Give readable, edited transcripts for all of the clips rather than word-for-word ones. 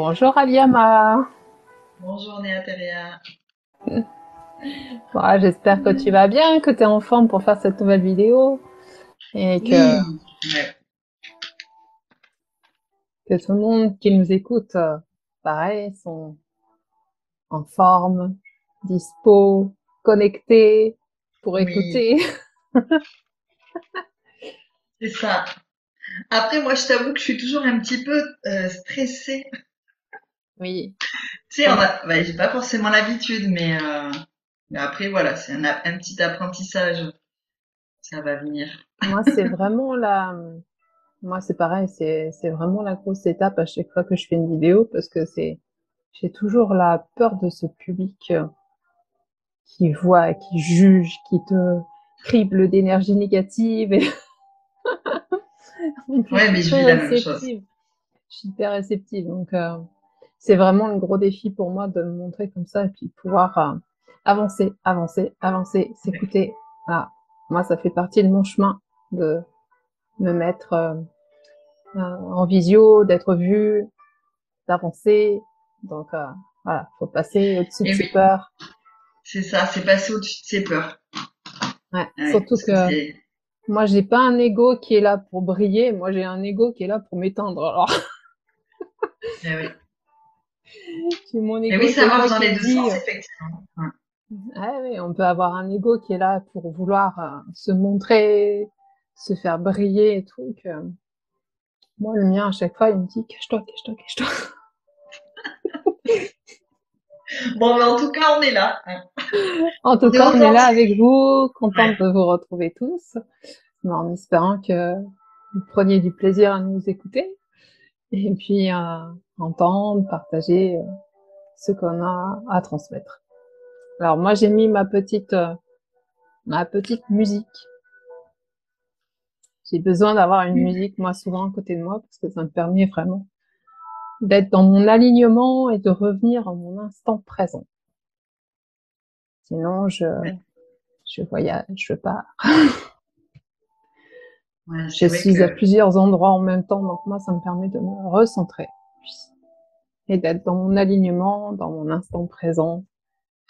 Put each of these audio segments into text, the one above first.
Bonjour Aliama. Bonjour Néatéria. Voilà, j'espère que tu vas bien, que tu es en forme pour faire cette nouvelle vidéo et Oui, ouais, que tout le monde qui nous écoute, pareil, sont en forme, dispo, connectés pour oui, écouter. c'est ça. Après, moi, je t'avoue que je suis toujours un petit peu stressée. Oui, Tu sais, ouais, j'ai pas forcément l'habitude, mais après, voilà, c'est un petit apprentissage. Ça va venir. moi c'est vraiment moi c'est pareil, c'est vraiment la grosse étape à chaque fois que je fais une vidéo parce que j'ai toujours la peur de ce public qui voit, qui juge, qui te crible d'énergie négative. Et en plus, je Ouais, suis mais je très vis la même chose. réceptive. Je suis hyper réceptive. Donc, c'est vraiment le gros défi pour moi de me montrer comme ça et puis pouvoir avancer, avancer, avancer, Ouais. s'écouter. Voilà. Moi, ça fait partie de mon chemin de me mettre en visio, d'être vue, d'avancer. Donc, voilà, faut passer au-dessus de Et ses oui, peurs. c'est ça, c'est passer au-dessus de ses peurs. Ouais. Ouais, Surtout parce que que c'est. moi, j'ai pas un ego qui est là pour briller. Moi, j'ai un ego qui est là pour m'éteindre. Alors, Eh oui. j'ai mon Et oui, ego ça des fois marche dans qui les me deux sens, dit, effectivement. Ouais. ah oui, on peut avoir un ego qui est là pour vouloir se montrer, se faire briller et tout. Moi, le mien, à chaque fois, il me dit, cache-toi, cache-toi, cache-toi. Bon, mais en tout cas, on est là, hein. En On tout est cas, on est là avec authentique. vous, Ouais. contente de vous retrouver tous, mais en espérant que vous preniez du plaisir à nous écouter et puis à entendre, partager ce qu'on a à transmettre. Alors moi, j'ai mis ma petite musique. J'ai besoin d'avoir une musique, moi, souvent à côté de moi, parce que ça me permet vraiment d'être dans mon alignement et de revenir en mon instant présent. Sinon, Ouais. je voyage, je pars. Ouais, Je c'est vrai suis à que. plusieurs endroits en même temps, donc moi, ça me permet de me recentrer et d'être dans mon alignement, dans mon instant présent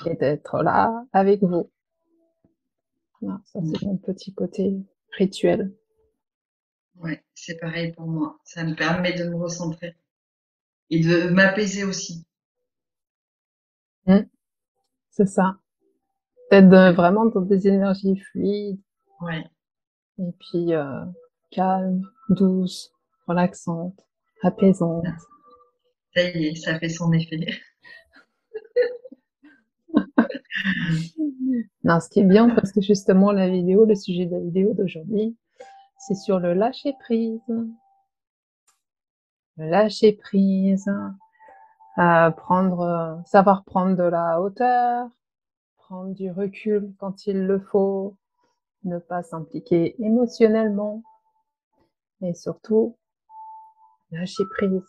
et d'être là avec vous. Voilà, ça, c'est mon petit côté rituel. Ouais, c'est pareil pour moi. Ça me permet de me recentrer et de m'apaiser aussi. Mmh, c'est ça. D'être C'est- vraiment dans des énergies fluides Ouais, et puis calme, douce, relaxante, apaisante. ça y est, ça fait son effet. Non, ce qui est bien, parce que justement, le sujet de la vidéo d'aujourd'hui, c'est sur le lâcher prise. Le lâcher prise, savoir prendre de la hauteur, prendre du recul quand il le faut, ne pas s'impliquer émotionnellement et surtout lâcher prise.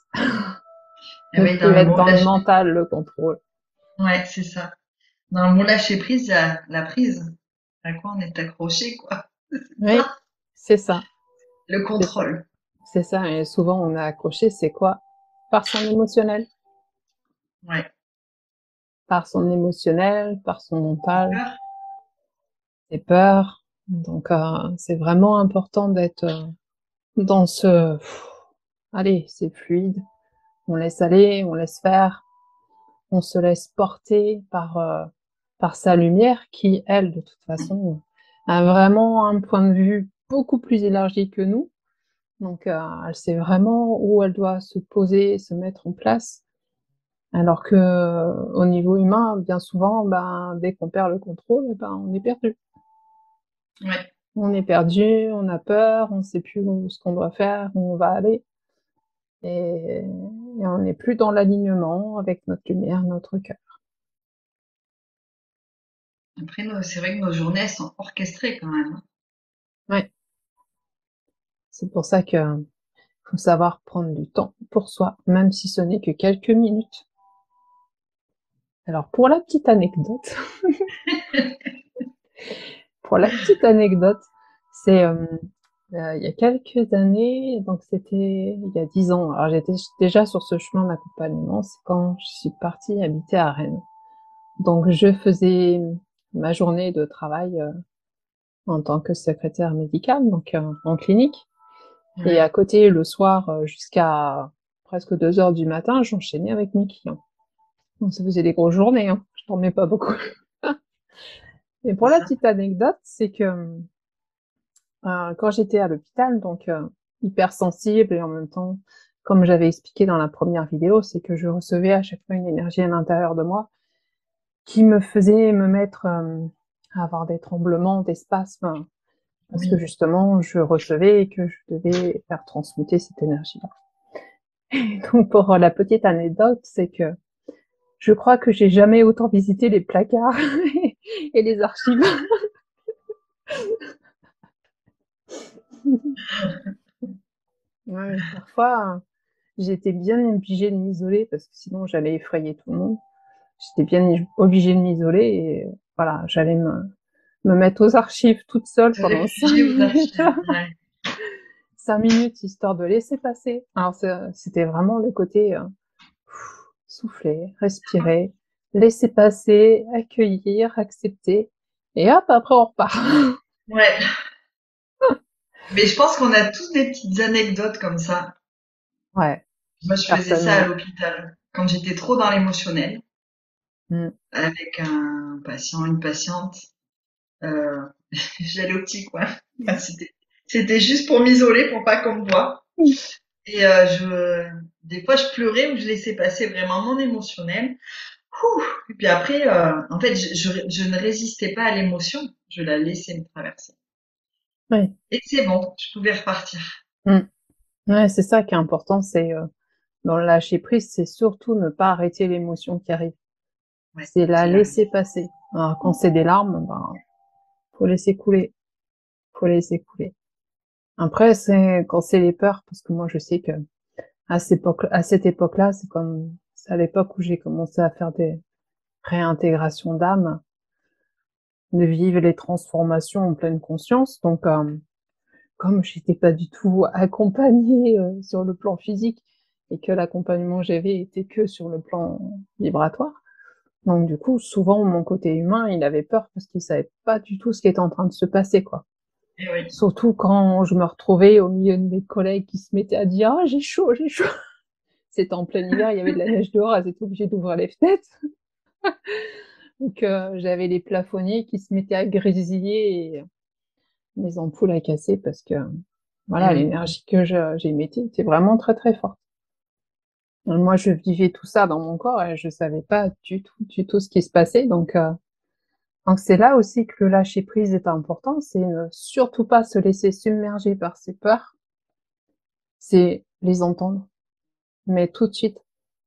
Et Ne oui, plus dans le être mot dans le lâcher. mental, le contrôle. Ouais, c'est ça. Dans le mot lâcher prise, il y a la prise. À quoi on est accroché, quoi. C'est Oui, ça. c'est ça, Le c'est ça, contrôle. c'est ça. Et souvent, on est accroché, c'est quoi? Par son émotionnel. Ouais. Par son émotionnel, par son J'ai mental, peur. ses peurs. Donc, c'est vraiment important d'être dans allez, c'est fluide. On laisse aller, on laisse faire, on se laisse porter par sa lumière qui, elle, de toute façon, a vraiment un point de vue beaucoup plus élargi que nous. Donc, elle sait vraiment où elle doit se poser, se mettre en place. Alors que au niveau humain, bien souvent, ben, dès qu'on perd le contrôle, eh ben, on est perdu. Ouais. On est perdu, on a peur, on ne sait plus ce qu'on doit faire, où on va aller, et on n'est plus dans l'alignement avec notre lumière, notre cœur. Après, c'est vrai que nos journées, elles sont orchestrées quand même. Ouais, c'est pour ça que faut savoir prendre du temps pour soi, même si ce n'est que quelques minutes. Alors pour la petite anecdote, pour la petite anecdote, c'est Il y a quelques années, donc c'était il y a 10 ans. Alors j'étais déjà sur ce chemin d'accompagnement, c'est quand je suis partie habiter à Rennes. Donc je faisais ma journée de travail, en tant que secrétaire médicale, donc en clinique. Et à Oui. côté, le soir, jusqu'à presque 2 heures du matin, j'enchaînais avec mes clients. Donc ça faisait des grosses journées, hein. Je dormais pas beaucoup. Et C'est pour la ça. petite anecdote, c'est que quand j'étais à l'hôpital, donc hypersensible et en même temps, comme j'avais expliqué dans la première vidéo, c'est que je recevais à chaque fois une énergie à l'intérieur de moi qui me faisait me mettre à avoir des tremblements, des spasmes, parce que Oui. justement, je recevais et que je devais faire transmuter cette énergie-là. Donc pour la petite anecdote, c'est que je crois que j'ai jamais autant visité les placards et les archives. Ouais, parfois, j'étais bien obligée de m'isoler parce que sinon j'allais effrayer tout le monde. J'étais bien obligée de m'isoler et voilà, j'allais me mettre aux archives toute seule Se pendant cinq réfugier aux minutes. archives. Ouais. 5 minutes histoire de laisser passer. Alors c'était vraiment le côté souffler, respirer, laisser passer, accueillir, accepter, et hop, après on repart. Ouais. Mais je pense qu'on a tous des petites anecdotes comme ça. Ouais, Moi, je faisais ça à certainement. l'hôpital. Quand j'étais trop dans l'émotionnel, Mm. avec un patient, une patiente, euh, j'allais au petit coin. Enfin, c'était juste pour m'isoler, pour pas qu'on me voie. Et des fois, je pleurais ou je laissais passer vraiment mon émotionnel. Ouh. Et puis après, en fait, je ne résistais pas à l'émotion. Je la laissais me traverser. Ouais. Et c'est bon, je pouvais repartir. Mm. Ouais, c'est ça qui est important, c'est dans le lâcher prise, c'est surtout ne pas arrêter l'émotion qui arrive. Ouais, C'est la c'est la laisser passer. Alors, quand c'est des larmes, ben, faut laisser couler. Faut laisser couler. Après, c'est quand c'est les peurs, parce que moi, je sais que à cette époque-là, c'est à l'époque où j'ai commencé à faire des réintégrations d'âme, de vivre les transformations en pleine conscience. Donc, comme j'étais pas du tout accompagnée sur le plan physique et que l'accompagnement que j'avais était que sur le plan vibratoire, donc du coup, souvent mon côté humain, il avait peur parce qu'il savait pas du tout ce qui était en train de se passer, quoi. et oui. Surtout quand je me retrouvais au milieu de mes collègues qui se mettaient à dire ah j'ai chaud, j'ai chaud. C'était en plein hiver, il y avait de la neige dehors, elles étaient obligées d'ouvrir les fenêtres. Donc j'avais les plafonniers qui se mettaient à grésiller et mes ampoules à casser parce que Et voilà, oui. l'énergie que j'émettais était vraiment très très forte. Moi, je vivais tout ça dans mon corps et je savais pas du tout ce qui se passait. Donc c'est là aussi que le lâcher prise est important, c'est ne surtout pas se laisser submerger par ses peurs, c'est les entendre, mais tout de suite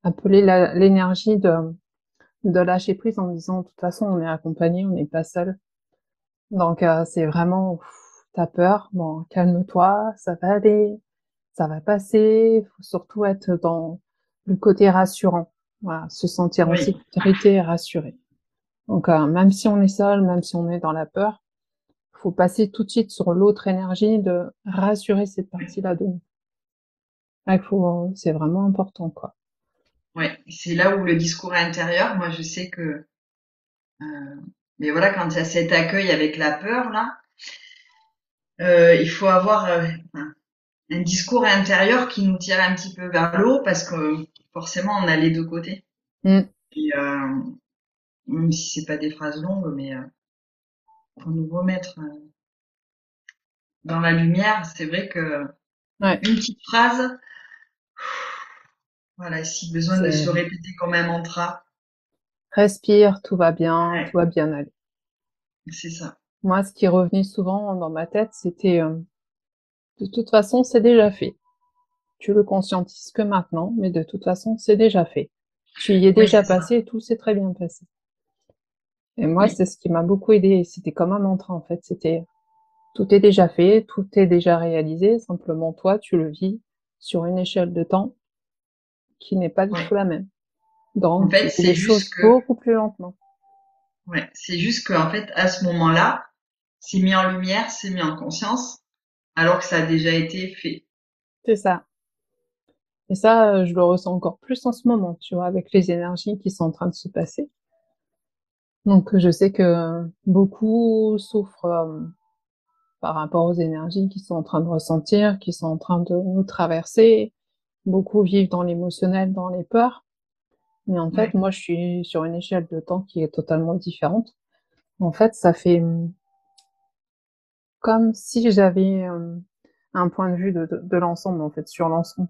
appeler l'énergie de lâcher prise en disant de toute façon on est accompagné, on n'est pas seul. Donc c'est vraiment t'as peur, bon calme-toi, ça va aller, ça va passer. Faut surtout être dans le côté rassurant, voilà, se sentir en Oui. sécurité et rassuré. Donc même si on est seul, même si on est dans la peur, faut passer tout de suite sur l'autre énergie de rassurer cette partie-là de nous. Là, c'est vraiment important, quoi. Ouais. C'est là où le discours intérieur, moi, je sais que, mais voilà, quand il y a cet accueil avec la peur, là, il faut avoir un discours intérieur qui nous tire un petit peu vers le haut parce que forcément, on a les deux côtés. Mm. Et même si c'est pas des phrases longues, mais pour nous remettre dans la lumière, c'est vrai que Ouais, une petite phrase, voilà, si besoin de se c'est répéter comme un mantra, respire, tout ouais, va bien aller. c'est ça. Moi, ce qui revenait souvent dans ma tête, c'était de toute façon, c'est déjà fait. Tu le conscientises que maintenant, mais de toute façon, c'est déjà fait. Tu y es Oui, déjà c'est ça. passé et tout s'est très bien passé. Et moi, Oui, c'est ce qui m'a beaucoup aidé. C'était comme un mantra, en fait. C'était tout est déjà fait, tout est déjà réalisé. Simplement, toi, tu le vis sur une échelle de temps qui n'est pas du oui. tout la même. En Donc, fait, tu fais c'est les juste choses que, beaucoup plus lentement. ouais, c'est juste que, en fait, à ce moment-là, c'est mis en lumière, c'est mis en conscience. alors que ça a déjà été fait. C'est ça. Et ça, je le ressens encore plus en ce moment, tu vois, avec les énergies qui sont en train de se passer. Donc, je sais que beaucoup souffrent par rapport aux énergies qu'ils sont en train de ressentir, qui sont en train de nous traverser. Beaucoup vivent dans l'émotionnel, dans les peurs. Mais en fait, Ouais, moi, je suis sur une échelle de temps qui est totalement différente. En fait, ça fait comme si j'avais un point de vue de l'ensemble, en fait, sur l'ensemble.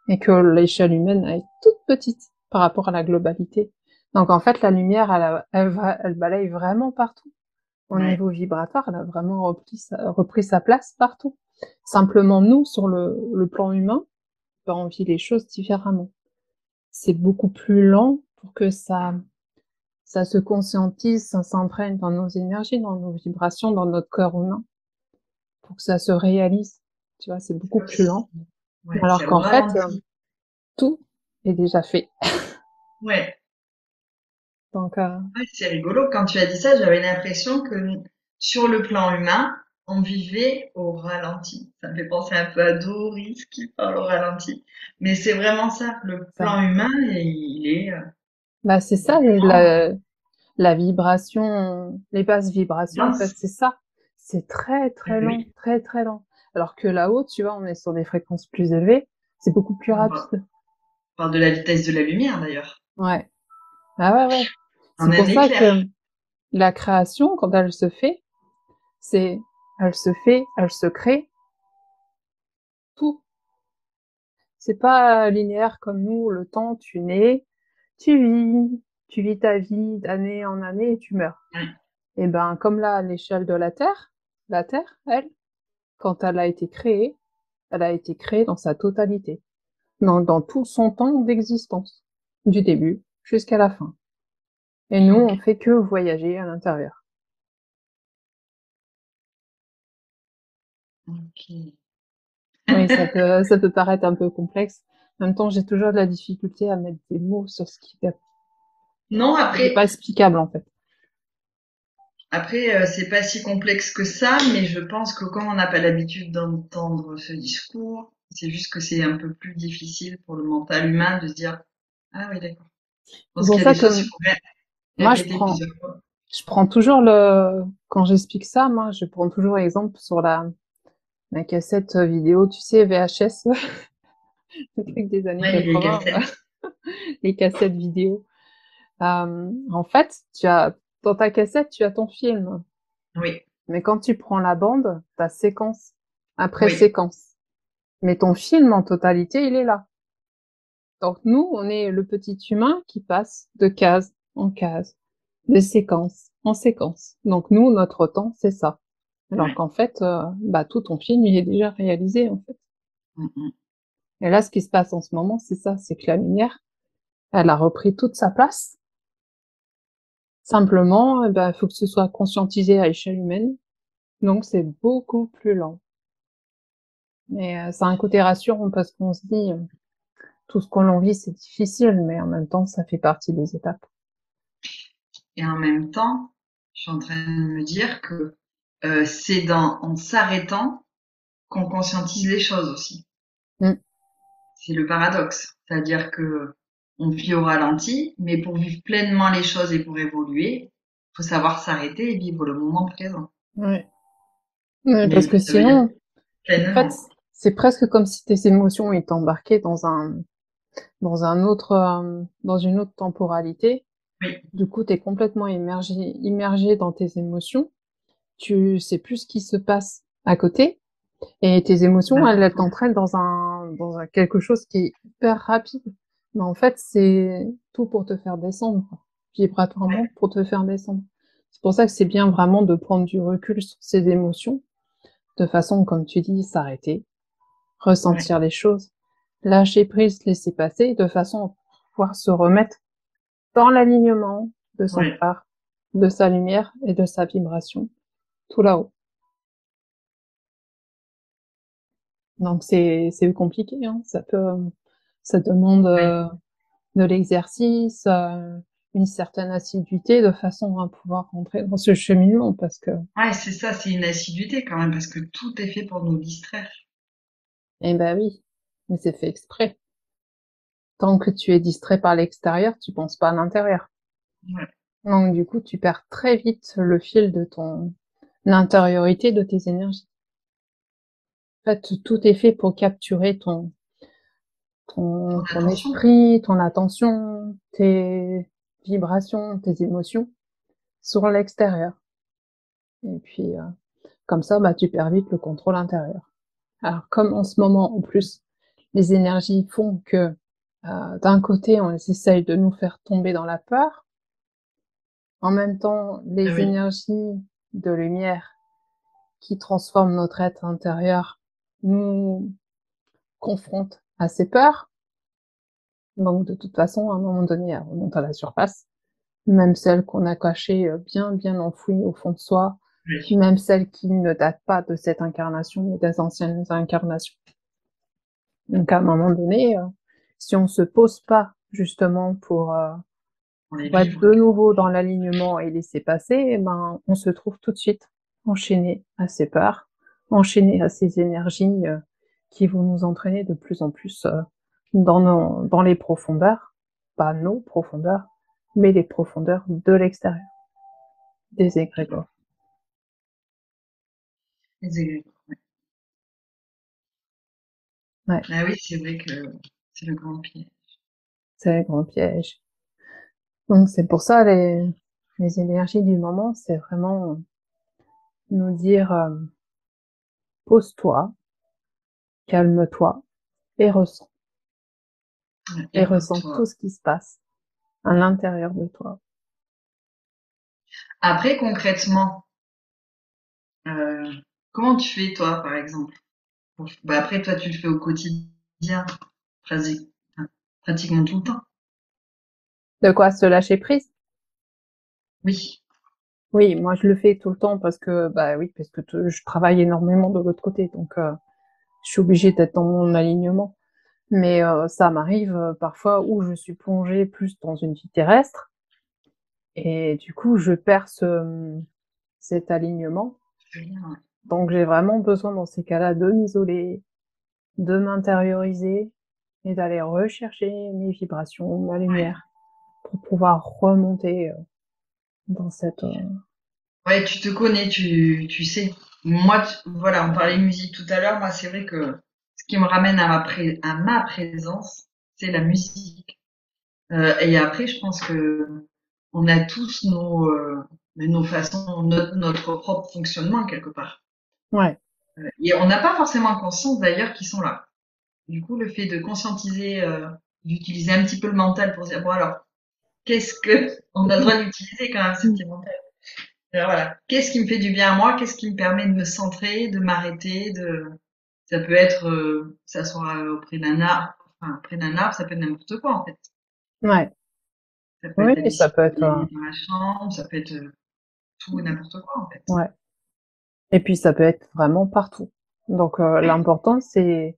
Et que l'échelle humaine est toute petite par rapport à la globalité. Donc, en fait, la lumière, elle balaye vraiment partout. Au ouais, niveau vibratoire, elle a vraiment repris sa place partout. Simplement, nous, sur le plan humain, ben, on vit les choses différemment. C'est beaucoup plus lent pour que ça se conscientise, ça s'imprègne dans nos énergies, dans nos vibrations, dans notre corps humain, pour que ça se réalise. Tu vois, c'est c'est beaucoup comme plus si, lent. ouais, Alors c'est au qu'en fait, ralenti. tout est déjà fait. Ouais, Donc, ouais, c'est rigolo. Quand tu as dit ça, j'avais l'impression que sur le plan humain, on vivait au ralenti. Ça me fait penser un peu à Doris qui parle au ralenti. Mais c'est vraiment ça. Le ça. plan humain, il est Bah, c'est ça, vraiment la vibration, les basses vibrations, en fait, dense. c'est ça. C'est très, très lent, Oui, très, très lent. Alors que là-haut, tu vois, on est sur des fréquences plus élevées, c'est beaucoup plus rapide. on parle de la vitesse de la lumière d'ailleurs. Ouais. Ah ouais, ouais. En C'est un pour ça éclair. que la création, quand elle se fait, c'est, elle se fait, elle se crée, tout. C'est pas linéaire comme nous, le temps, tu vis ta vie d'année en année et tu meurs. Ouais, Et ben, comme là, à l'échelle de la Terre, elle, quand elle a été créée dans sa totalité, dans tout son temps d'existence, du début jusqu'à la fin. Et nous, ok, on fait que voyager à l'intérieur. ok. Oui, ça peut paraître un peu complexe. En même temps, j'ai toujours de la difficulté à mettre des mots sur ce Non, qui n'est pas explicable, en fait. après, c'est pas si complexe que ça, mais je pense que comme on n'a pas l'habitude d'entendre ce discours, c'est juste que c'est un peu plus difficile pour le mental humain de se dire, ah oui, d'accord. Je C'est pense pour qu'il y a ça des choses qu'il que faut moi, répéter plusieurs fois. je prends toujours quand j'explique ça, moi, je prends toujours l'exemple sur la cassette vidéo, tu sais, VHS, le truc des années Ouais, les vieilles 80, cassettes. les cassettes vidéo. En fait, dans ta cassette, tu as ton film. Oui, Mais quand tu prends la bande, t'as séquence après oui, séquence. Mais ton film en totalité, il est là. Donc nous, on est le petit humain qui passe de case en case, de séquence en séquence. Donc nous, notre temps, c'est ça. Alors ouais. qu'en fait, bah, tout ton film, il est déjà réalisé, en fait. Mm, mm. Et là, ce qui se passe en ce moment, c'est ça, c'est que la lumière, elle a repris toute sa place. Simplement, eh ben, il faut que ce soit conscientisé à échelle humaine. Donc, c'est beaucoup plus lent. Mais ça a un côté rassurant parce qu'on se dit, tout ce qu'on en vit, c'est difficile, mais en même temps, ça fait partie des étapes. Et en même temps, je suis en train de me dire que c'est en s'arrêtant qu'on conscientise les choses aussi. Mm. C'est le paradoxe. C'est-à-dire que on vit au ralenti, mais pour vivre pleinement les choses et pour évoluer, faut savoir s'arrêter et vivre le moment présent. Ouais. Ouais, parce Mais que ça veut dire sinon, en fait, pleinement. c'est presque comme si tes émotions étaient embarquées dans une autre temporalité. Oui, Du coup, tu es complètement immergé dans tes émotions. Tu sais plus ce qui se passe à côté. Et tes émotions, elles t'entraînent quelque chose qui est hyper rapide. Mais en fait, c'est tout pour te faire descendre, quoi. ouais, Vibratoirement, pour te faire descendre. C'est pour ça que c'est bien vraiment de prendre du recul sur ces émotions, de façon, comme tu dis, s'arrêter, ouais, ressentir les choses, lâcher prise, laisser passer, de façon à pouvoir se remettre dans l'alignement de son ouais, cœur, de sa lumière et de sa vibration, tout là-haut. Donc c'est compliqué, hein. Ça demande ouais, de l'exercice, une certaine assiduité de façon à pouvoir rentrer dans ce cheminement parce que, Ouais, c'est ça, c'est une assiduité quand même, parce que tout est fait pour nous distraire. eh ben oui, mais c'est fait exprès. Tant que tu es distrait par l'extérieur, tu penses pas à l'intérieur. Ouais, Donc du coup, tu perds très vite le fil de ton intériorité, de tes énergies. En fait, tout est fait pour capturer ton ton attention. esprit, ton attention, tes vibrations, tes émotions sur l'extérieur. Et puis, comme ça, bah, tu perds vite le contrôle intérieur. Alors, comme en ce moment, en plus, les énergies font que, d'un côté, on essaye de nous faire tomber dans la peur, en même temps, Ah les oui, énergies de lumière qui transforment notre être intérieur nous confrontent à ces peurs. Donc, de toute façon, à un moment donné, elles remontent à la surface. Même celles qu'on a cachées, bien, bien enfouies au fond de soi, oui. même celles qui ne datent pas de cette incarnation, mais des anciennes incarnations. Donc, à un moment donné, si on se pose pas justement Pour les pour être vivre. de nouveau dans l'alignement et laisser passer, eh ben, on se trouve tout de suite enchaîné à ces peurs, enchaîné à ces énergies qui vont nous entraîner de plus en plus dans les profondeurs, pas nos profondeurs, mais les profondeurs de l'extérieur, des égrégores. Les égrégores. Ouais, Ah oui, c'est vrai que c'est le grand piège. c'est le grand piège. Donc c'est pour ça les énergies du moment, c'est vraiment nous dire pose-toi, calme-toi et ressens. Ouais, Et ressens écoute-toi. tout ce qui se passe à l'intérieur de toi. Après, concrètement, euh, comment tu fais toi, par exemple? Bah, après, toi, tu le fais au quotidien, enfin, pratiquement tout le temps. De quoi se lâcher prise? Oui, Oui, moi je le fais tout le temps parce que bah oui, parce que je travaille énormément de l'autre côté, donc je suis obligée d'être dans mon alignement. Mais ça m'arrive parfois où je suis plongée plus dans une vie terrestre et du coup je perds cet alignement. c'est bien, ouais. Donc j'ai vraiment besoin dans ces cas-là de m'isoler, de m'intérioriser et d'aller rechercher mes vibrations, ma Ouais, lumière pour pouvoir remonter dans cette ouais, tu te connais, tu sais. Moi, voilà, on parlait de musique tout à l'heure. Moi, c'est vrai que ce qui me ramène à ma présence, c'est la musique. Et après, je pense que on a tous nos façons, notre propre fonctionnement quelque part. ouais, Et on n'a pas forcément conscience d'ailleurs qu'ils sont là. Du coup, le fait de conscientiser, d'utiliser un petit peu le mental pour dire bon alors, qu'est-ce que on a le droit d'utiliser quand même ce petit mental. Voilà, qu'est-ce qui me fait du bien à moi, qu'est-ce qui me permet de me centrer, de m'arrêter, ça peut être s'asseoir auprès d'un arbre, enfin près d'un arbre, ça peut être n'importe quoi en fait. ouais. Ça peut Oui, être la ça peut être bicyclette dans la chambre, ça peut être tout et n'importe quoi en fait. ouais. Et puis ça peut être vraiment partout. Donc l'important c'est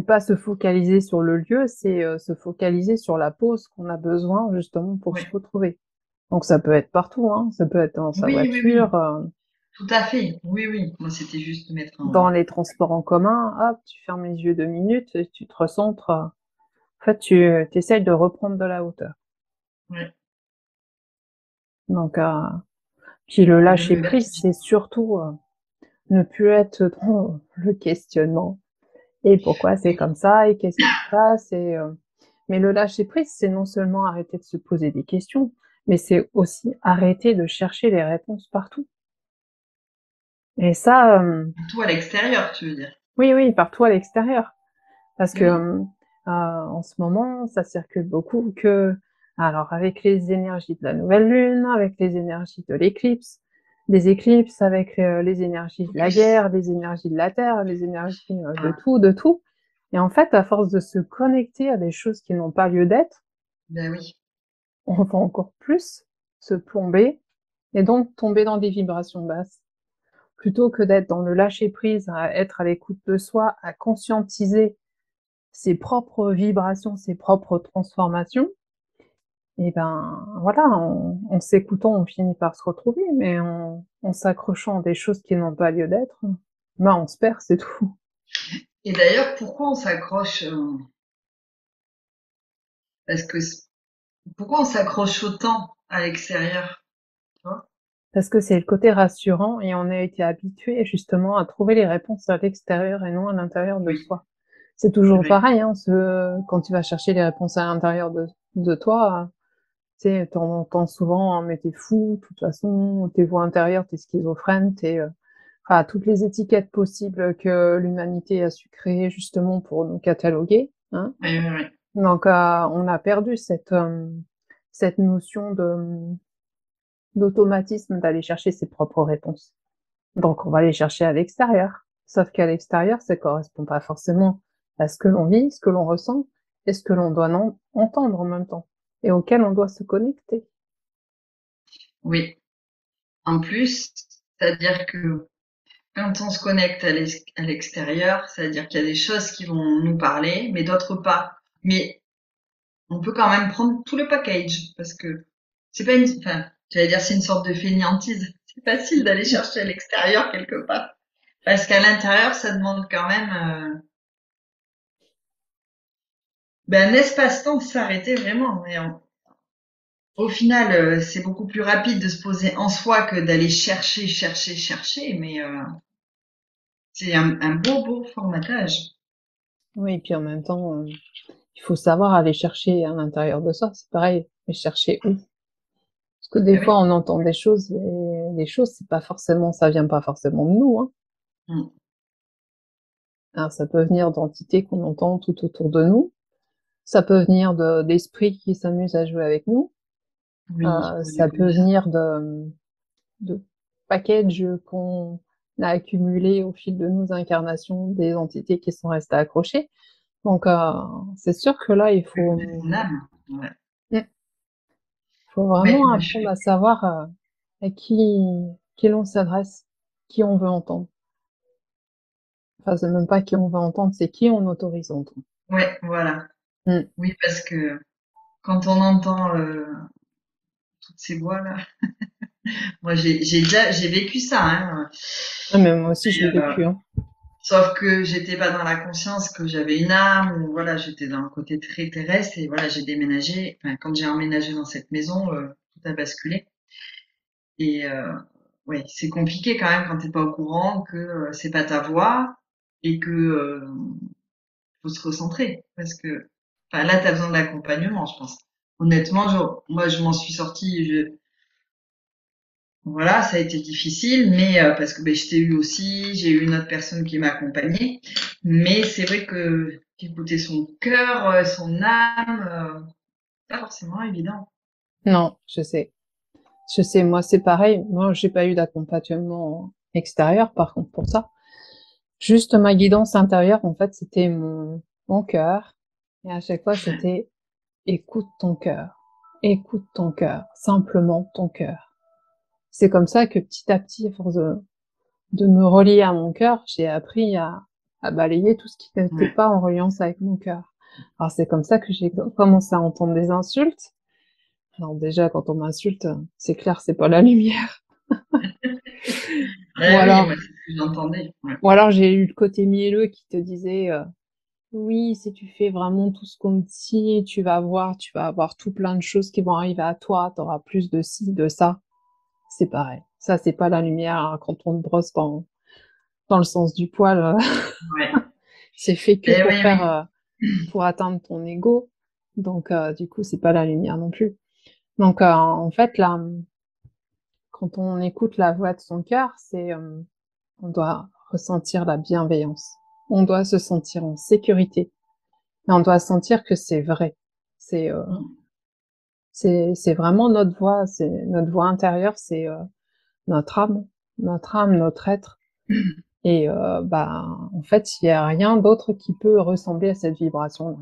pas se focaliser sur le lieu, c'est se focaliser sur la pause qu'on a besoin justement pour se Ouais. retrouver. Donc ça peut être partout, hein. Ça peut être dans sa Oui, oui, oui, voiture, tout à fait. Oui, oui. Moi, c'était juste de mettre dans en. les transports en commun. Hop, tu fermes les yeux 2 minutes et tu te recentres. En fait, tu essayes de reprendre de la hauteur. Ouais. Donc puis le Et lâcher même prise, vertige. c'est surtout ne plus être dans le questionnement. Et pourquoi c'est Oui, comme ça? Et qu'est-ce qui se passe? Mais le lâcher prise, c'est non seulement arrêter de se poser des questions, mais c'est aussi arrêter de chercher les réponses partout. Et ça, tout à l'extérieur, tu veux dire. oui, oui, partout à l'extérieur. Parce Et que oui. en ce moment, ça circule beaucoup que, alors avec les énergies de la nouvelle lune, avec les énergies de l'éclipse, des éclipses, avec les énergies de la Focus. guerre, les énergies de la terre, les énergies de Voilà. tout, de tout. Et en fait, à force de se connecter à des choses qui n'ont pas lieu d'être, Ben oui. on va encore plus se plomber et donc tomber dans des vibrations basses. Plutôt que d'être dans le lâcher prise, à être à l'écoute de soi, à conscientiser ses propres vibrations, ses propres transformations, et ben, voilà, en s'écoutant, on finit par se retrouver, mais en s'accrochant à des choses qui n'ont pas lieu d'être, ben, on se perd, c'est tout. Et d'ailleurs, pourquoi on s'accroche parce que pourquoi on s'accroche autant à l'extérieur, tu vois? Parce que c'est le côté rassurant et on a été habitué justement à trouver les réponses à l'extérieur et non à l'intérieur de Oui, soi. C'est c'est toujours vrai. pareil, hein, quand tu vas chercher les réponses à l'intérieur de toi, tu sais, t'entends souvent, mais t'es fou, de toute façon, tes voix intérieures, t'es schizophrène, enfin, toutes les étiquettes possibles que l'humanité a su créer justement pour nous cataloguer, hein. Oui, oui, oui. Donc, on a perdu cette notion d'automatisme d'aller chercher ses propres réponses. Donc, on va les chercher à l'extérieur. Sauf qu'à l'extérieur, ça correspond pas forcément à ce que l'on vit, ce que l'on ressent, et ce que l'on doit entendre en même temps, et auquel on doit se connecter. Oui. En plus, c'est-à-dire que quand on se connecte à l'extérieur, c'est-à-dire qu'il y a des choses qui vont nous parler, mais d'autres pas. Mais on peut quand même prendre tout le package parce que c'est pas enfin, j'allais dire c'est une sorte de fainéantise. C'est facile d'aller chercher à l'extérieur quelque part. Parce qu'à l'intérieur, ça demande quand même un espace-temps de s'arrêter vraiment. Au final, c'est beaucoup plus rapide de se poser en soi que d'aller chercher, chercher, chercher. Mais c'est un beau formatage. Oui, et puis en même temps, il faut savoir aller chercher à l'intérieur de soi, c'est pareil, mais chercher où? Parce que des Eh fois, oui. on entend des choses, et les choses, c'est pas forcément, ça vient pas forcément de nous, hein. Mm. Alors, ça peut venir d'entités qu'on entend tout autour de nous, ça peut venir d'esprits qui s'amusent à jouer avec nous, Oui, oui, ça oui. peut venir de packages qu'on a accumulés au fil de nos incarnations, des entités qui sont restées accrochées. Donc, c'est sûr que là, Écouter son âme. Ouais. mm, faut Ouais, vraiment moi, apprendre à savoir à qui l'on s'adresse, qui on veut entendre. Enfin, c'est même pas qui on veut entendre, c'est qui on autorise à entendre. ouais, voilà. Mm. Oui, parce que quand on entend toutes ces voix-là, moi, j'ai vécu ça, hein. Ah, mais moi aussi, je Et, l'ai vécu, hein. sauf que j'étais pas dans la conscience que j'avais une âme, ou voilà, j'étais dans le côté très terrestre, et voilà, j'ai déménagé. Enfin, quand j'ai emménagé dans cette maison, tout a basculé. Et ouais, c'est compliqué quand même quand t'es pas au courant que c'est pas ta voix et que faut se recentrer parce que enfin là t'as besoin d'accompagnement, je pense. Honnêtement, moi je m'en suis sortie. Voilà, ça a été difficile, mais parce que je t'ai eu aussi, j'ai eu une autre personne qui m'a accompagnée. Mais c'est vrai que écouter son cœur, son âme, pas forcément évident. Non, je sais. Je sais, moi, c'est pareil. Moi, j'ai pas eu d'accompagnement extérieur, par contre, pour ça. Juste ma guidance intérieure, en fait, c'était mon cœur. Et à chaque fois, c'était écoute ton cœur. Écoute ton cœur. Simplement ton cœur. C'est comme ça que petit à petit, à force de me relier à mon cœur, j'ai appris à balayer tout ce qui n'était Ouais. pas en reliance avec mon cœur. Alors c'est comme ça que j'ai commencé à entendre des insultes. Alors déjà, quand on m'insulte, c'est clair, c'est pas la lumière. Ou Ah oui, alors, moi c'est ce que j'entendais. Ouais. ou alors j'ai eu le côté mielleux qui te disait, oui, si tu fais vraiment tout ce qu'on te dit, tu vas avoir tout plein de choses qui vont arriver à toi, tu auras plus de ci, de ça. C'est pareil. Ça, c'est pas la lumière, hein. Quand on te brosse dans le sens du poil, Ouais. c'est fait que Eh pour oui, oui. pour atteindre ton ego. Donc, du coup, c'est pas la lumière non plus. Donc, en fait, là, quand on écoute la voix de son cœur, on doit ressentir la bienveillance. On doit se sentir en sécurité. Et on doit sentir que c'est vrai. C'est, euh, c'est vraiment notre voix intérieure, c'est notre âme, notre être. Et en fait, il y a rien d'autre qui peut ressembler à cette vibration-là.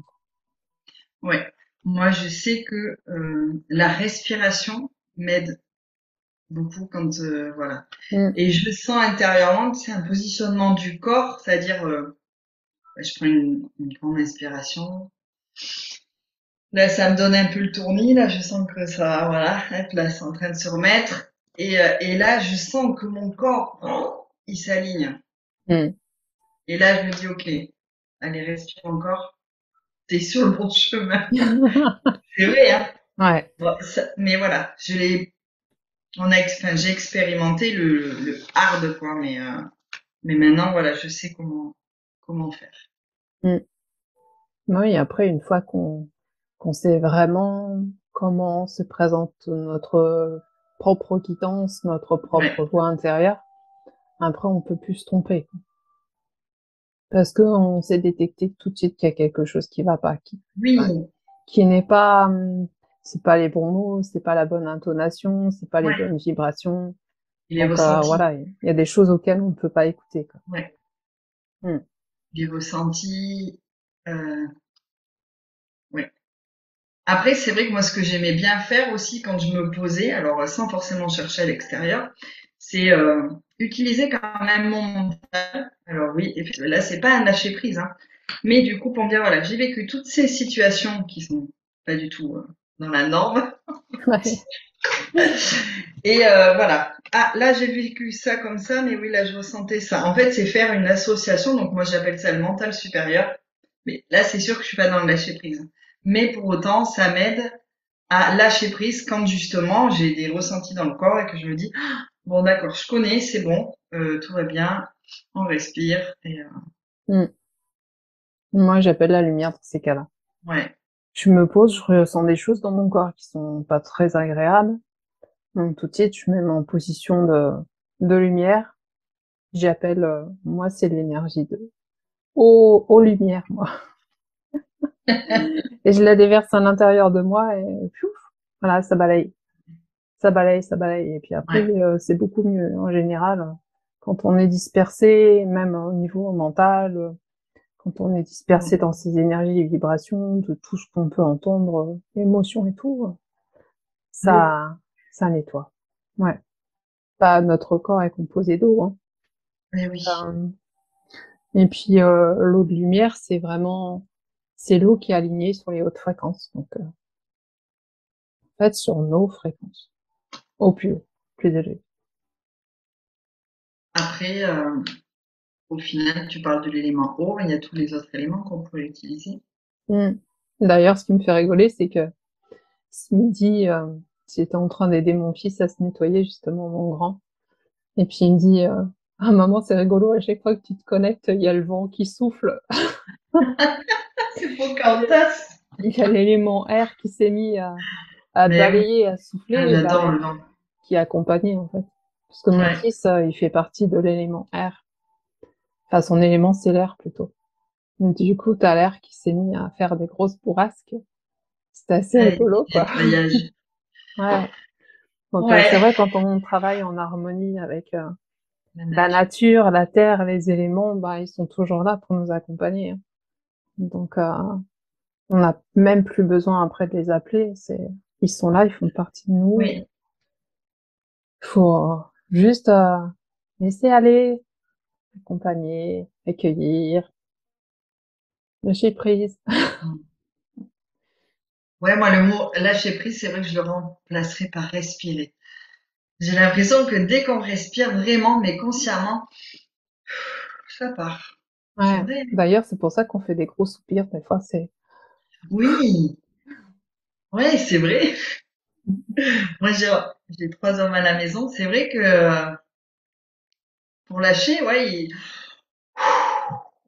Ouais. Moi, je sais que la respiration m'aide beaucoup quand voilà. Mm. Et je sens intérieurement que c'est un positionnement du corps, c'est-à-dire je prends une grande inspiration Là, ça me donne un peu le tournis. Là, je sens que ça, voilà, hop, là, c'est en train de se remettre. Et là, je sens que mon corps, il s'aligne. Mmh. Et là, je me dis, ok, allez, respire encore. T'es sur le bon chemin. C'est vrai, hein. Ouais. Bon, mais voilà, enfin, j'ai expérimenté le hard, quoi. Mais maintenant, voilà, je sais comment faire. Mmh. Oui, après, une fois qu'on sait vraiment comment se présente notre propre guidance, notre Ouais. propre voix intérieure, après, on peut plus se tromper. Parce qu'on sait détecter tout de suite qu'il y a quelque chose qui va pas, enfin, Oui. qui n'est pas, c'est pas les bons mots, c'est pas la bonne intonation, c'est pas les Ouais. bonnes vibrations. Il est Donc, ressenti. voilà, il y a des choses auxquelles on ne peut pas écouter, quoi. Ouais. Mmh. Il est ressenti. Euh, ouais. Après, c'est vrai que moi, ce que j'aimais bien faire aussi quand je me posais, alors sans forcément chercher à l'extérieur, c'est utiliser quand même mon mental. Alors oui, effectivement, là, c'est pas un lâcher prise, hein, mais du coup, pour me dire, voilà, j'ai vécu toutes ces situations qui sont pas du tout dans la norme, Ouais. et voilà. Ah, là, j'ai vécu ça comme ça, mais oui, là, je ressentais ça. En fait, c'est faire une association, donc moi, j'appelle ça le mental supérieur. Mais là, c'est sûr que je suis pas dans le lâcher prise. Mais pour autant, ça m'aide à lâcher prise quand justement j'ai des ressentis dans le corps et que je me dis bon d'accord, je connais, c'est bon, tout va bien, on respire et Mmh. Moi, j'appelle la lumière dans ces cas-là. ouais, Je me pose, je ressens des choses dans mon corps qui sont pas très agréables. Donc tout de suite, je me mets en position de lumière. J'appelle, moi, c'est l'énergie de aux lumières, moi. Et je la déverse à l'intérieur de moi et piouf, voilà, ça balaye. Ça balaye, ça balaye. Et puis après, ouais, c'est beaucoup mieux. En général, quand on est dispersé, même au niveau mental, quand on est dispersé mm, dans ses énergies et vibrations, de tout ce qu'on peut entendre, émotions et tout, l'eau, ça, ça nettoie. Ouais. Bah, notre corps est composé d'eau, hein. mais oui, Euh, Et puis, l'eau de lumière, c'est l'eau qui est alignée sur les hautes fréquences. Donc, en fait, sur nos fréquences, au plus haut, plus élevé. après au final tu parles de l'élément eau, il y a tous les autres éléments qu'on pourrait utiliser. Mmh. D'ailleurs, ce qui me fait rigoler, c'est que ce midi, j'étais en train d'aider mon fils à se nettoyer, justement, mon grand. Et puis il me dit, «Ah maman, c'est rigolo, à chaque fois que tu te connectes, il y a le vent qui souffle. C'est Pocahontas. Il y a l'élément air qui s'est mis à Mais oui, balayer, à ah, souffler, et bah, j'adore le vent. qui accompagnait, en fait. Parce que mon Ouais, fils, il fait partie de l'élément air. Enfin, son élément, c'est l'air, plutôt. Donc, du coup, tu as l'air qui s'est mis à faire des grosses bourrasques. C'était assez ah, rigolo, quoi. nettoyage. Ouais. Donc, c'est Ouais, vrai, quand on travaille en harmonie avec la la nature. nature, la terre, les éléments, bah, ils sont toujours là pour nous accompagner, hein. Donc, on n'a même plus besoin après de les appeler. Ils sont là, ils font partie de nous. Oui, Il faut juste laisser aller, accompagner, accueillir, lâcher prise. ouais, moi le mot lâcher prise, c'est vrai que je le remplacerai par respirer. J'ai l'impression que dès qu'on respire vraiment, mais consciemment, ça part. C'est Ouais. vrai. D'ailleurs, c'est pour ça qu'on fait des gros soupirs. Des fois, c'est Oui, ouais, c'est vrai. Moi, j'ai 3 hommes à la maison. C'est vrai que pour lâcher, ouais,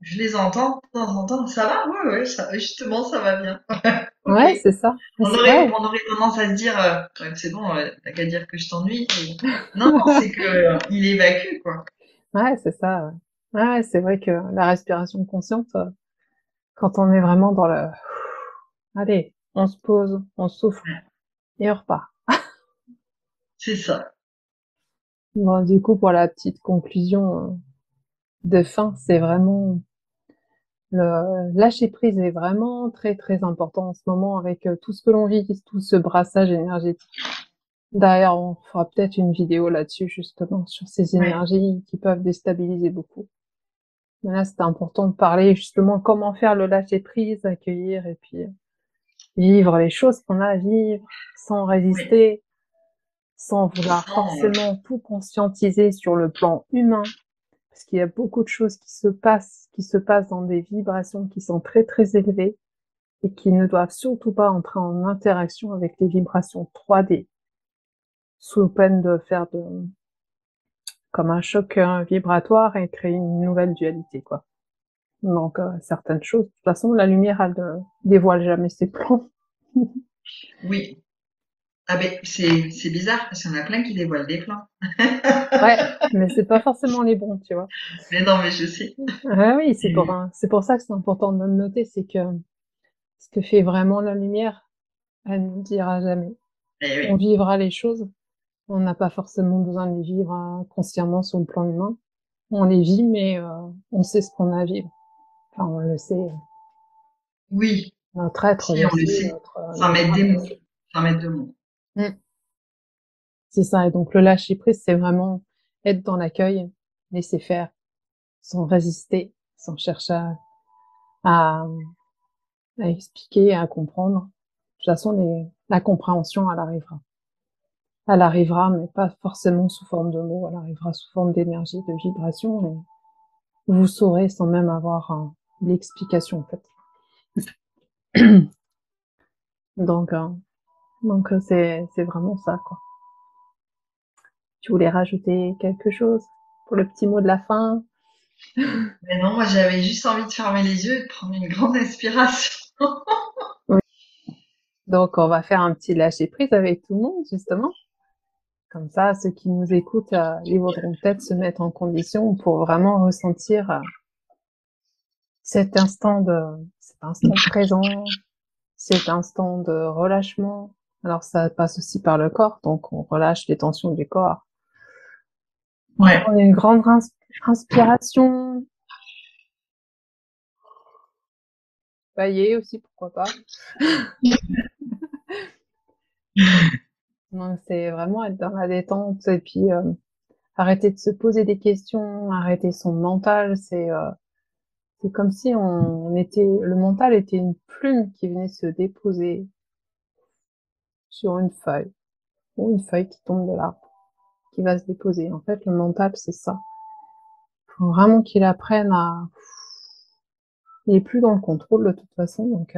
je les entends de temps en temps. Ça va? Ouais, ouais, justement, ça va bien. Ok. ouais, c'est ça. Mais On c'est aurait, vrai. on aurait tendance à se dire, ouais, c'est bon, t'as qu'à dire que je t'ennuie. Non, non, c'est que il évacue, quoi. Ouais, c'est ça. Ouais, ouais, c'est vrai que la respiration consciente, quand on est vraiment dans le allez, on se pose, on souffle Ouais, et on repart. c'est ça. Bon, du coup, pour la petite conclusion de fin, c'est vraiment le lâcher prise est vraiment très très important en ce moment avec tout ce que l'on vit, tout ce brassage énergétique. D'ailleurs, on fera peut-être une vidéo là-dessus justement sur ces Ouais. énergies qui peuvent déstabiliser beaucoup. Mais là, c'était important de parler justement comment faire le lâcher prise, accueillir et puis vivre les choses qu'on a à vivre, sans Oui. résister, sans vouloir Sans, forcément tout conscientiser sur le plan humain, parce qu'il y a beaucoup de choses qui se passent dans des vibrations qui sont très très élevées et qui ne doivent surtout pas entrer en interaction avec les vibrations 3D, sous peine de faire comme un choc vibratoire et créer une nouvelle dualité, quoi. Donc, certaines choses, de toute façon, la lumière, elle ne dévoile jamais ses plans. oui. Ah ben, c'est bizarre parce qu'il y en a plein qui dévoilent des plans. Ouais, mais c'est pas forcément les bons, tu vois. Mais non, mais je sais. Ah oui, Et- c'est pour ça que c'est important de le noter, c'est que ce que fait vraiment la lumière, elle ne dira jamais. On oui. vivra les choses, on n'a pas forcément besoin de les vivre consciemment sur le plan humain. On les vit, mais on sait ce qu'on a à vivre. Enfin, on le sait, Oui, notre être si le on le sait, sait, sans notre mettre des âme le mots. sait. Sans mettre de mots. Mm. C'est ça, et donc le lâcher prise, c'est vraiment être dans l'accueil, laisser faire, sans résister, sans chercher à, à expliquer, à comprendre. De toute façon, la compréhension, elle arrivera. Elle arrivera, mais pas forcément sous forme de mots, elle arrivera sous forme d'énergie, de vibration, et vous saurez sans même avoir l'explication, en fait. Donc, c'est vraiment ça, quoi. Tu voulais rajouter quelque chose pour le petit mot de la fin? Mais non, moi j'avais juste envie de fermer les yeux et de prendre une grande inspiration. Oui. Donc, on va faire un petit lâcher prise avec tout le monde, justement. Comme ça, ceux qui nous écoutent, ils voudront peut-être se mettre en condition pour vraiment ressentir cet instant présent, cet instant de relâchement. Alors, ça passe aussi par le corps, donc on relâche les tensions du corps. On Ouais. prend une grande inspiration, bailler aussi, pourquoi pas. Donc, c'est vraiment être dans la détente et puis arrêter de se poser des questions, arrêter son mental. C'est comme si le mental était une plume qui venait se déposer sur une feuille, ou une feuille qui tombe de l'arbre, qui va se déposer. En fait, le mental, c'est ça. Faut vraiment qu'il apprenne il est plus dans le contrôle de toute façon, donc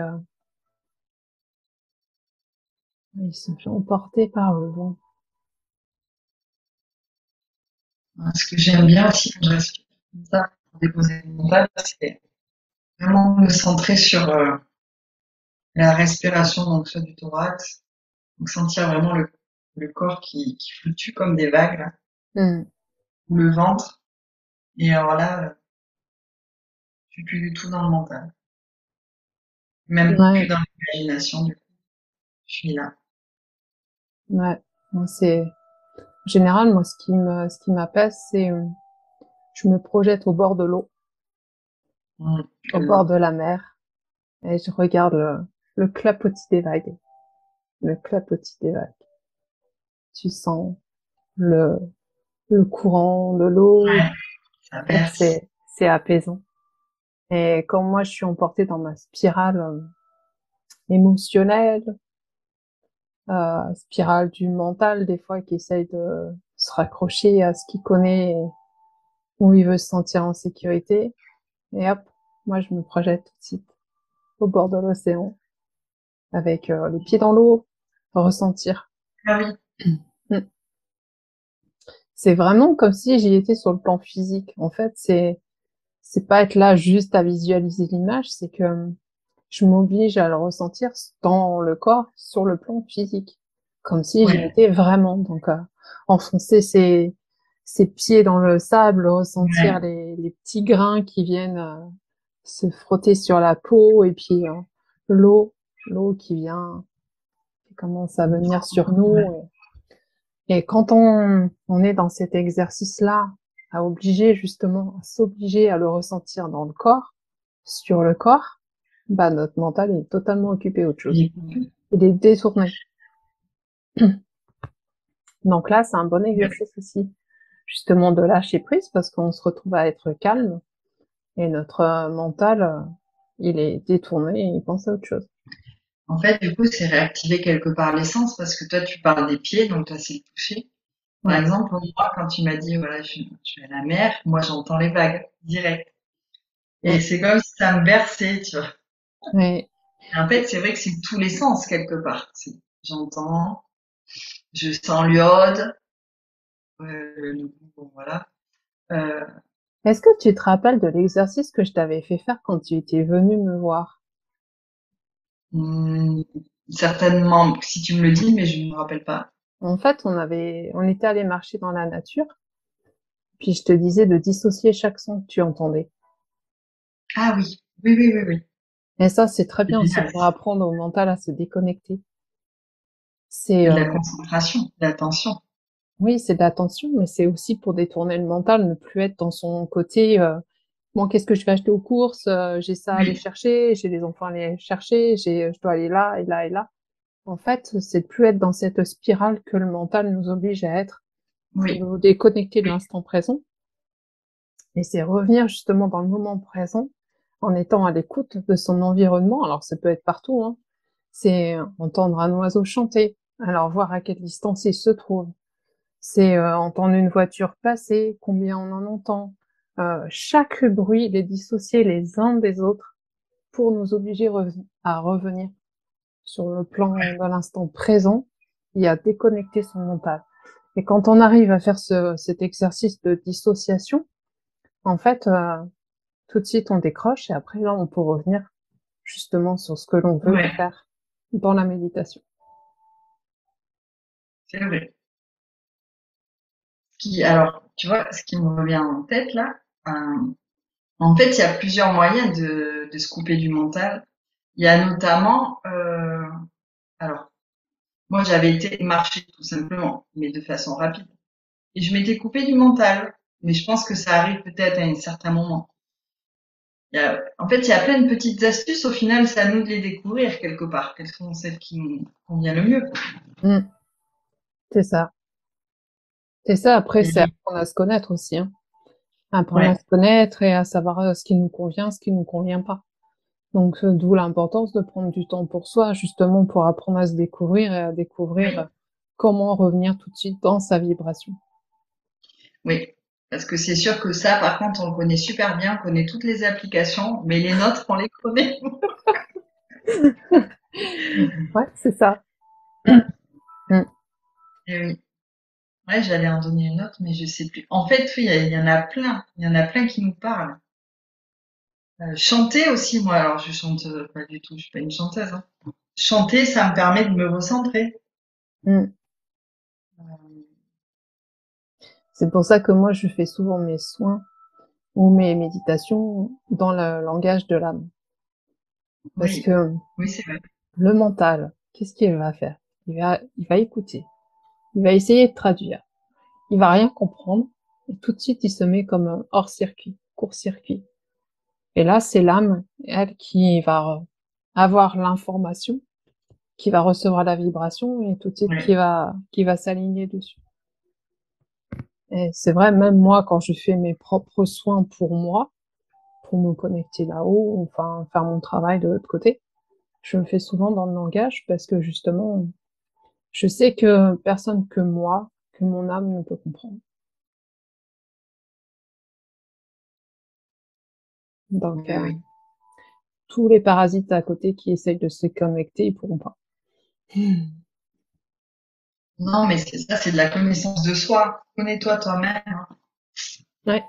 il se fait emporter par le vent. Ce que j'aime bien aussi quand je respire comme ça, pour déposer le mental, c'est vraiment me centrer sur la respiration, donc soit du thorax, donc sentir vraiment le corps qui fluctue comme des vagues, là, Mm. ou le ventre. Et alors là, je suis plus du tout dans le mental. Même plus Ouais, dans l'imagination, du coup. Je suis là. ouais. Moi, en général, moi, ce qui m'apaise, c'est, je me projette au bord de l'eau, Je au le bord vois. de la mer, et je regarde le clapotis des vagues, le clapotis des vagues. Tu sens le, le courant de l'eau. Ouais, ça En fait, berce. c'est apaisant. Et quand moi, je suis emportée dans ma spirale émotionnelle, spirale du mental, des fois, qui essaye de se raccrocher à ce qu'il connaît, et où il veut se sentir en sécurité, et hop, moi, je me projette tout de suite au bord de l'océan, avec les pieds dans l'eau, ressentir. Ah oui, C'est vraiment comme si j'y étais sur le plan physique. En fait, c'est pas être là juste à visualiser l'image, c'est que je m'oblige à le ressentir dans le corps, sur le plan physique, comme si j'y ouais, étais vraiment. Donc, enfoncer ses pieds dans le sable, ressentir ouais, les petits grains qui viennent se frotter sur la peau, et puis l'eau, l'eau qui commence à venir sur ouais. nous. Et quand on est dans cet exercice-là, à s'obliger à le ressentir dans le corps, sur le corps, bah, notre mental est totalement occupé à autre chose. Et Il est détourné. Donc là, c'est un bon exercice aussi, justement, de lâcher prise parce qu'on se retrouve à être calme et notre mental, il est détourné et il pense à autre chose. En fait, du coup, c'est réactiver quelque part l'essence parce que toi, tu parles des pieds, donc toi, c'est le toucher. Par Ouais, exemple, moi, quand tu m'as dit, voilà, je suis à la mer, moi, j'entends les vagues, direct. Et mm, c'est comme si ça me berçait, tu vois. ouais. Et en fait, c'est vrai que c'est tous les sens, quelque part. J'entends, je sens l'iode, le goût, bon, voilà. Euh, Est-ce que tu te rappelles de l'exercice que je t'avais fait faire quand tu étais venu me voir? hmm, certainement, si tu me le dis, mais je ne me rappelle pas. En fait, on était allé marcher dans la nature, puis je te disais de dissocier chaque son que tu entendais. Ah oui, oui, oui, oui, oui. Et ça, c'est très C'est bien aussi génial. pour apprendre au mental à se déconnecter. C'est, C'est de la concentration, de l'attention. oui, c'est de l'attention, mais c'est aussi pour détourner le mental, ne plus être dans son côté, bon, qu'est-ce que je vais acheter aux courses? J'ai ça à aller Oui, chercher, j'ai les enfants à aller chercher, je dois aller là et là et là. En fait, c'est de plus être dans cette spirale que le mental nous oblige à être. C'est oui, nous déconnecter de oui, l'instant présent et c'est revenir justement dans le moment présent en étant à l'écoute de son environnement. Alors, ça peut être partout, hein. C'est entendre un oiseau chanter, alors voir à quelle distance il se trouve. C'est entendre une voiture passer, combien on en entend. Chaque bruit, les dissocier les uns des autres pour nous obliger à revenir sur le plan de l'instant présent et à déconnecter son mental. Et quand on arrive à faire cet exercice de dissociation, en fait, tout de suite on décroche et après là on peut revenir justement sur ce que l'on veut ouais, faire dans la méditation. c'est vrai. Alors, tu vois, ce qui me revient en tête là, en fait, il y a plusieurs moyens de se couper du mental. Il y a notamment, alors, moi j'avais été marcher tout simplement, mais de façon rapide. Et je m'étais coupée du mental. Mais je pense que ça arrive peut-être à un certain moment. En fait, il y a plein de petites astuces. Au final, c'est à nous de les découvrir quelque part. Quelles sont celles qui nous conviennent le mieux. Mm, c'est ça. C'est ça. Après, Et c'est apprendre à se connaître aussi, hein. Apprendre à ouais, se connaître et à savoir ce qui nous convient, ce qui nous convient pas. Donc, d'où l'importance de prendre du temps pour soi, justement pour apprendre à se découvrir et à découvrir oui, comment revenir tout de suite dans sa vibration. oui. Parce que c'est sûr que ça, par contre, on le connaît super bien, on connaît toutes les applications, mais les nôtres, on les connaît. Ouais, c'est ça. Mm. Et oui. Ouais, j'allais en donner une autre, mais je sais plus. En fait, oui, il y en a plein. Il y en a plein qui nous parlent. Chanter aussi, moi, alors je chante pas du tout, je suis pas une chanteuse, hein. Chanter, ça me permet de me recentrer. Mm. C'est pour ça que moi, je fais souvent mes soins ou mes méditations dans le langage de l'âme. Parce Oui, que oui, c'est vrai. le mental, qu'est-ce qu'il va faire? Il va écouter. Il va essayer de traduire. Il va rien comprendre. Et tout de suite, il se met comme hors-circuit, court-circuit. Et là, c'est l'âme, elle, qui va avoir l'information, qui va recevoir la vibration et tout de suite Ouais, qui va s'aligner dessus. Et c'est vrai, même moi, quand je fais mes propres soins pour moi, pour me connecter là-haut, enfin, faire mon travail de l'autre côté, je le fais souvent dans le langage parce que justement, je sais que personne que moi, que mon âme ne peut comprendre. Donc, oui, oui. tous les parasites à côté qui essayent de se connecter, ils pourront pas. Non, mais c'est ça, c'est de la connaissance de soi. Connais-toi toi-même, hein. Ouais.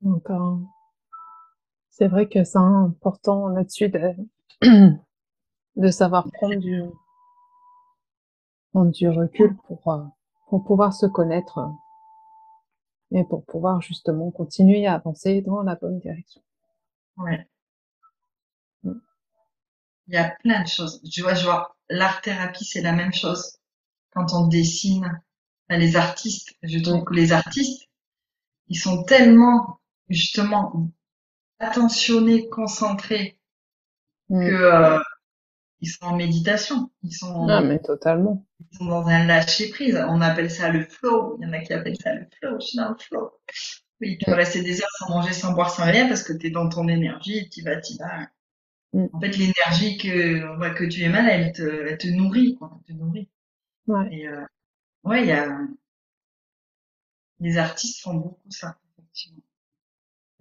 Donc, c'est vrai que c'est important là-dessus de savoir prendre du recul pour pouvoir se connaître et pour pouvoir justement continuer à avancer dans la bonne direction. Ouais. Mm. Il y a plein de choses. Je vois, l'art-thérapie, c'est la même chose. Quand on dessine, enfin, les artistes, je trouve Ouais. que les artistes, ils sont tellement, justement, attentionnés, concentrés, que, Mm. ils sont en méditation. Ah, mais totalement. Ils sont dans un lâcher-prise. On appelle ça le flow. Il y en a qui appellent ça le flow. Je suis dans le flow. Oui, tu peux Mm. rester des heures sans manger, sans boire, sans rien parce que tu es dans ton énergie et tu vas. Mmh. En fait, l'énergie que tu émanes, elle te nourrit, quoi. Elle te nourrit. Ouais. Et ouais, les artistes font beaucoup ça, effectivement.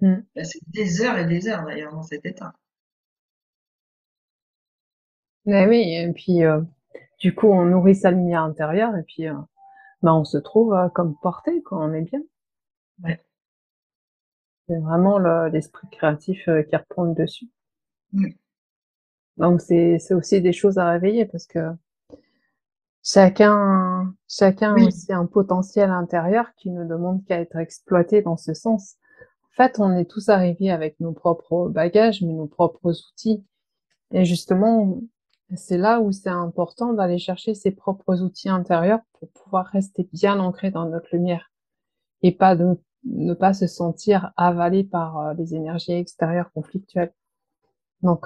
Mmh. Passer des heures et des heures d'ailleurs dans cet état. Mais oui, et puis, du coup, on nourrit sa lumière intérieure et puis, bah, on se trouve, comme porté, quoi, on est bien. Ouais. C'est vraiment l'esprit créatif, qui reprend le dessus. Mm. Donc c'est aussi des choses à réveiller parce que chacun a Oui, aussi un potentiel intérieur qui ne demande qu'à être exploité dans ce sens. En fait, on est tous arrivés avec nos propres bagages, mais nos propres outils. Et justement, c'est là où c'est important d'aller chercher ses propres outils intérieurs pour pouvoir rester bien ancré dans notre lumière et pas de ne pas se sentir avalé par les énergies extérieures conflictuelles. Donc,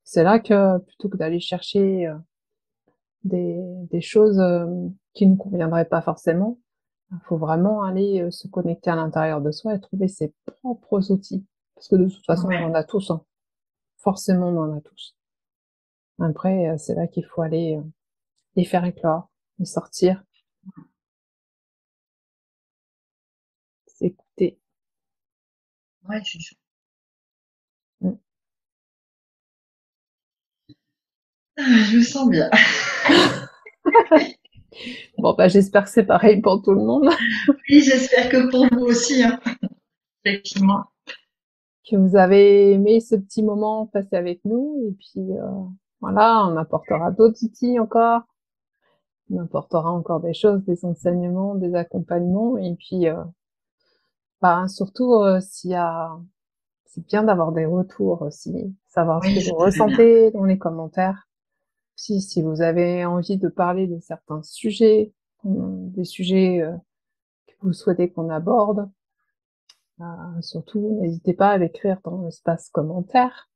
c'est là que plutôt que d'aller chercher des choses qui ne conviendraient pas forcément, il faut vraiment aller se connecter à l'intérieur de soi et trouver ses propres outils. Parce que de toute façon, on en ouais, a tous, hein. Forcément, on en a tous. Après, c'est là qu'il faut aller les faire éclore, les sortir, s'écouter. ouais, c'est ça. Mm. Ah, je me sens bien. Bon, bah, j'espère que c'est pareil pour tout le monde, Oui, j'espère que pour vous aussi, hein, effectivement. que vous avez aimé ce petit moment passé avec nous, et puis voilà, on apportera d'autres outils encore, on apportera encore des choses, des enseignements, des accompagnements, et puis bah, surtout s'il y a, c'est bien d'avoir des retours aussi, savoir ce que Oui, vous c'est très bien. ressentez dans les commentaires. Si vous avez envie de parler de certains sujets, des sujets que vous souhaitez qu'on aborde, surtout n'hésitez pas à l'écrire dans l'espace commentaire.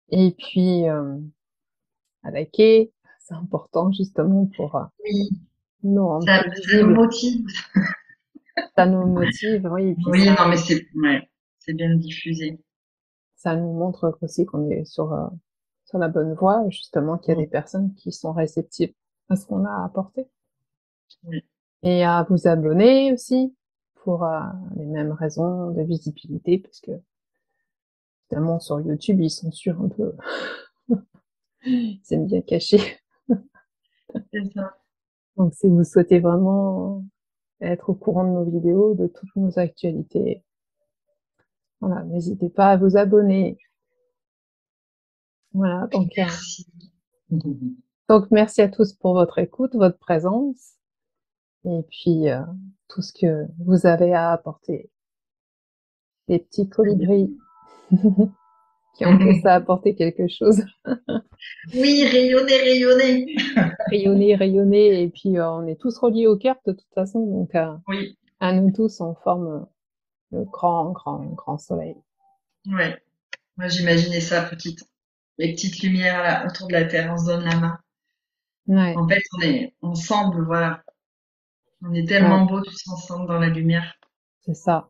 Et puis à liker, c'est important justement pour Oui, nous rendre plus ça nous visibles. motive. Ça nous motive, oui, et puis Oui, non, mais ouais, c'est bien de diffuser. ça nous montre aussi qu'on est sur la bonne voie, justement qu'il y a Mm. des personnes qui sont réceptives à ce qu'on a apporté. Oui, Et à vous abonner aussi pour les mêmes raisons de visibilité, parce que évidemment sur YouTube ils censurent un peu, ils aiment bien cacher. c'est ça. Donc si vous souhaitez vraiment être au courant de nos vidéos, de toutes nos actualités, voilà, n'hésitez pas à vous abonner. Voilà, Merci. donc merci à tous pour votre écoute, votre présence, et puis tout ce que vous avez à apporter. Les petits colibris qui ont tous à apporter quelque chose. Oui, rayonner, rayonner. Rayonner, rayonner, et puis on est tous reliés au cœur de toute façon, donc Oui, à nous tous on forme le grand, grand, grand soleil. ouais. Moi, j'imaginais ça petite. Les petites lumières là autour de la Terre, on se donne la main. Ouais, En fait, on est ensemble, voilà. On est ouais, tellement beaux tous ensemble dans la lumière c'est ça.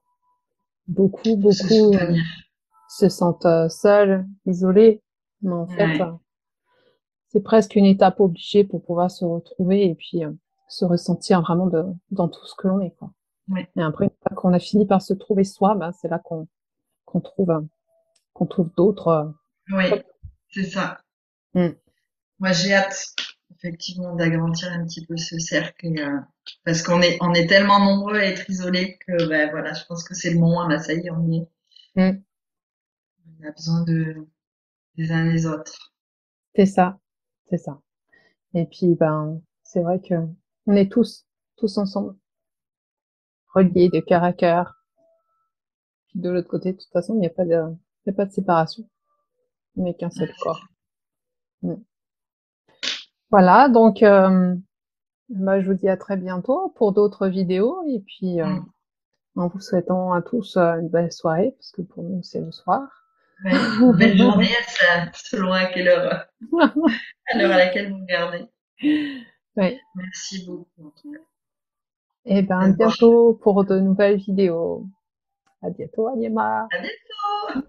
Beaucoup, pour se beaucoup soutenir. se sentent seuls, isolés, mais en fait, Ouais, c'est presque une étape obligée pour pouvoir se retrouver et puis se ressentir vraiment dans tout ce que l'on est, quoi. ouais, Et après, une fois qu'on a fini par se trouver soi, bah, c'est là qu'on trouve d'autres. ouais, c'est ça. Mm. Moi, j'ai hâte, effectivement, d'agrandir un petit peu ce cercle parce on est tellement nombreux à être isolés que, ben voilà, je pense que c'est le moment, là, ça y est, on y est. Mm. On a besoin des uns des autres. C'est ça, c'est ça. Et puis, ben, c'est vrai que on est tous ensemble, reliés de cœur à cœur. Puis de l'autre côté, de toute façon, il y a pas de séparation. On n'est qu'un Ouais, seul corps. Mm. Voilà, donc, bah, je vous dis à très bientôt pour d'autres vidéos et puis mm, en vous souhaitant à tous une belle soirée, parce que pour nous, c'est le soir. ouais. Une belle journée, selon à l'heure à laquelle vous regardez. Oui. Merci beaucoup, en tout cas, Et ben, d'avoir. bientôt pour de nouvelles vidéos. À bientôt, Aliema. À bientôt!